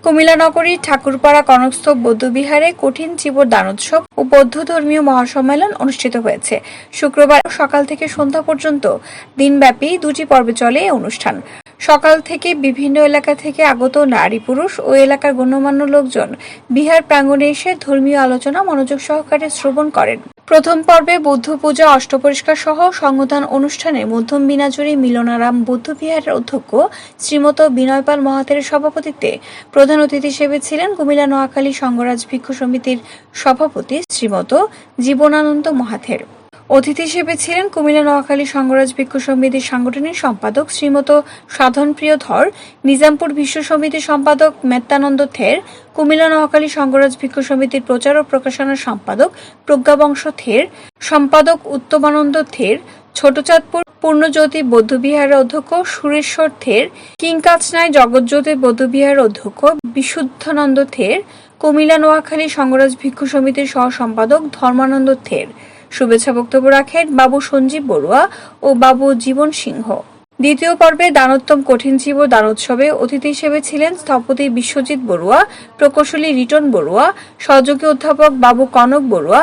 কুমিল্লা নগরীর ঠাকুরপাড়া কনকস্তব বৌদ্ধবিহারে কঠিন চিবর দানোৎসব ও বৌদ্ধ ধর্মীয় মহাসম্মেলন অনুষ্ঠিত হয়েছে। শুক্রবার সকাল থেকে সন্ধ্যা পর্যন্ত দিনব্যাপী দুটি পর্বে চলে এই অনুষ্ঠান। সকাল থেকে বিভিন্ন এলাকা থেকে আগত নারী পুরুষ ও এলাকার গণ্যমান্য লোকজন বিহার প্রাঙ্গণে এসে ধর্মীয় আলোচনা মনোযোগ সহকারে শ্রবণ করেন। প্রথম পর্বে বৌদ্ধ পূজা, অষ্টপরিষ্কার সহ সংগঠন অনুষ্ঠানে মধ্যম বিনাজুরি মিলনারাম বৌদ্ধবিহারের অধ্যক্ষ শ্রীমত বিনয়পাল মহাতের সভাপতিত্বে প্রধান অতিথি হিসেবে ছিলেন কুমিল্লা নোয়াখালী সংঘরাজ ভিক্ষু সমিতির সভাপতি শ্রীমত জীবনানন্দ মহাথের। অতিথি হিসেবে ছিলেন কুমিল্লা নোয়াখালী সংঘরাজ ভিক্ষু সমিতির সাংগঠনিক সম্পাদক শ্রীমত সাধনপ্রিয় ধর, নিজামপুর বিশ্ব সমিতির সম্পাদক মেত্তানন্দ থের, কুমিল্লা নোয়াখালী সংঘরাজ ভিক্ষু সমিতির প্রচার ও প্রকাশনার সম্পাদক প্রজ্ঞাবংশ থের, সম্পাদক উত্তমানন্দ থের, ছোটচাঁদপুর পূর্ণজ্যোতি বৌদ্ধবিহারের অধ্যক্ষ সুরেশ্বর থের, কিংকাচনায় জগৎজ্যোতি বৌদ্ধবিহারের অধ্যক্ষ বিশুদ্ধানন্দ থের, কুমিল্লা নোয়াখালী সংঘরাজ ভিক্ষু সমিতির সহ সম্পাদক ধর্মানন্দ থের। শুভেচ্ছা বক্তব্য রাখেন বাবু সঞ্জীব বড়ুয়া ও বাবু জীবন সিংহ। দ্বিতীয় পর্বে দানোত্তম কঠিন চিবর দানোৎসবে অতিথি হিসেবে ছিলেন স্থপতি বিশ্বজিৎ বড়ুয়া, প্রকৌশলী রিটন বড়ুয়া, সহযোগী অধ্যাপক বাবু কনক বড়ুয়া,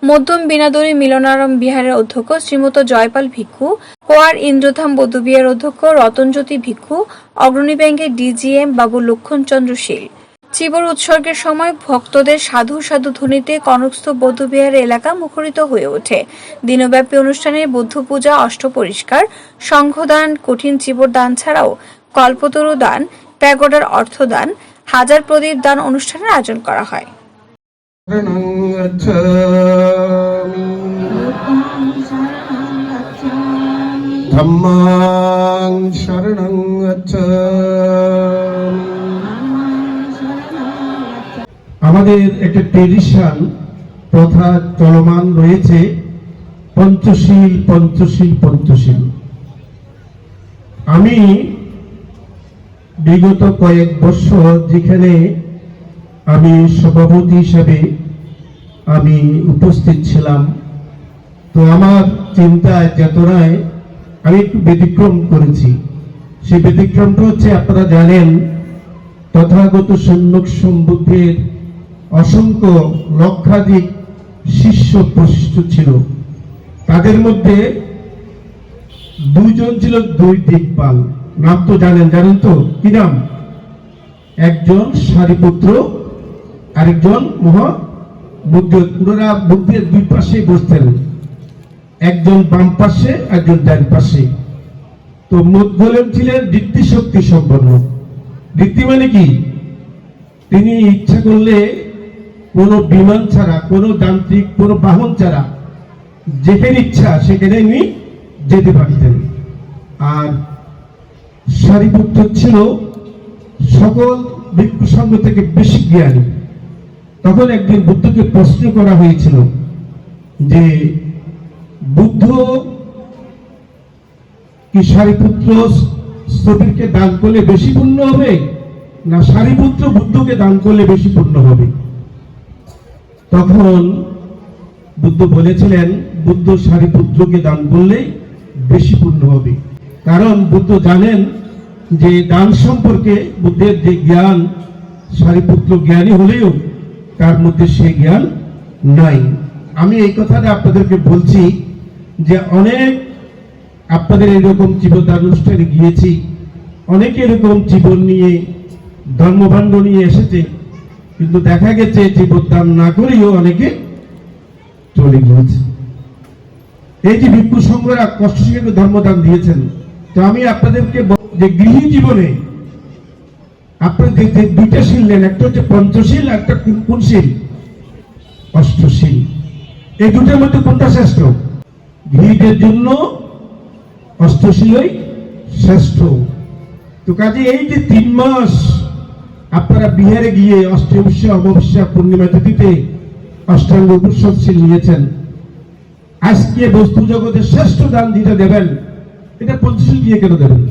মধ্যম বিনাদরী মিলনারাম বিহারের অধ্যক্ষ শ্রীমত জয়পাল ভিক্ষু, কোয়ার ইন্দ্রধাম বৌদ্ধবিহারের অধ্যক্ষ রতনজ্যোতি ভিক্ষু, অগ্রণী ব্যাংকের ডিজিএম বাবু লক্ষণচন্দ্র শীল। চিবর উৎসর্গের সময় ভক্তদের সাধু সাধু ধ্বনিতে কনকস্তব বৌদ্ধবিহারের এলাকা মুখরিত হয়ে ওঠে। দিনব্যাপী অনুষ্ঠানে বৌদ্ধ পূজা, অষ্টপরিষ্কার, সংঘদান, কঠিন চিবর দান ছাড়াও কল্পতরু দান, প্যাগোডার অর্থদান, হাজার প্রদীপ দান অনুষ্ঠানের আয়োজন করা হয়। ধম্মাং শরণং গচ্ছামি। আমাদের একটা ট্রেডিশন প্রথা চলমান রয়েছে, পঞ্চশীল পঞ্চশীল পঞ্চশীল। আমি বিগত কয়েক বছর যেখানে আমি সভাপতি হিসেবে আমি উপস্থিত ছিলাম, তো আমার চিন্তায় চেতনায় আমি একটু ব্যতিক্রম করেছি। সেই ব্যতিক্রমটা হচ্ছে, আপনারা জানেন তথাগত সম্যক সম্বুদ্ধের অসংখ্য লক্ষাধিক শিষ্য প্রশিষ্ট ছিল। তাদের মধ্যে দুইজন ছিল দুই দিকপাল। নাম তো জানেন তো, কি নাম? একজন সারিপুত্র, আরেকজন মহাবুদ্ধ। ওনারা বুদ্ধের দুই পাশে বসতেন, একজন বাম পাশে, একজন ডান পাশে। তো মধ্যলেন ছিলেন দৃষ্টি শক্তি সম্পন্ন। দৃষ্টি মানে কি? তিনি ইচ্ছা করলে কোনো বিমান ছাড়া, কোনো যান্ত্রিক কোনো বাহন ছাড়া যেখানে ইচ্ছা সেখানে উনি যেতে পারতেন। আর সারিপুত্র ছিল সকল ভিক্ষু সংঘ থেকে বেশি জ্ঞানী। তখন একদিন বুদ্ধকে প্রশ্ন করা হয়েছিল যে বুদ্ধ কি সারিপুত্র স্থবিরকে দান করলে বেশি পুণ্য হবে, না সারিপুত্র বুদ্ধকে দান করলে বেশি পুণ্য হবে? তখন বুদ্ধ বলেছিলেন, বুদ্ধ সারিপুত্রকে দান করলে বেশি পুণ্য হবে। কারণ বুদ্ধ জানেন যে দান সম্পর্কে বুদ্ধের যে জ্ঞান, সারিপুত্র জ্ঞানী হলেও তার মধ্যে সে জ্ঞান নাই। আমি এই কথাটা আপনাদেরকে বলছি যে অনেক আপনাদের এরকম জীবনদান অনুষ্ঠানে গিয়েছি, অনেকে এরকম জীবন নিয়ে ধর্মভাণ্ড নিয়ে এসেছে, কিন্তু দেখা গেছে জীবনদান না করেও অনেকে চলে গিয়েছে। এই যে ভিক্ষু সংঘরা কষ্ট শিখে ধর্মদান দিয়েছেন, তো আমি আপনাদেরকে যে গৃহী জীবনে আপনাদের যে দুইটা শীল নেন, একটা হচ্ছে পঞ্চশীল, একটা কোন শীল? অষ্টশীল। এই দুটার মধ্যে কোনটা শ্রেষ্ঠ? গৃহীদের জন্য অষ্টশীলই শ্রেষ্ঠ। তো কাজে এই যে 3 মাস আপনারা বিহারে গিয়ে অষ্টমস্যা, অমাবস্যা, পূর্ণিমা তিথিতে অষ্টাঙ্গ উপসৎশীল নিয়েছেন, আজকে বস্তু জগতের শ্রেষ্ঠ দান যেটা দেবেন, এটা পঞ্চশীল দিয়ে কেন দেবেন?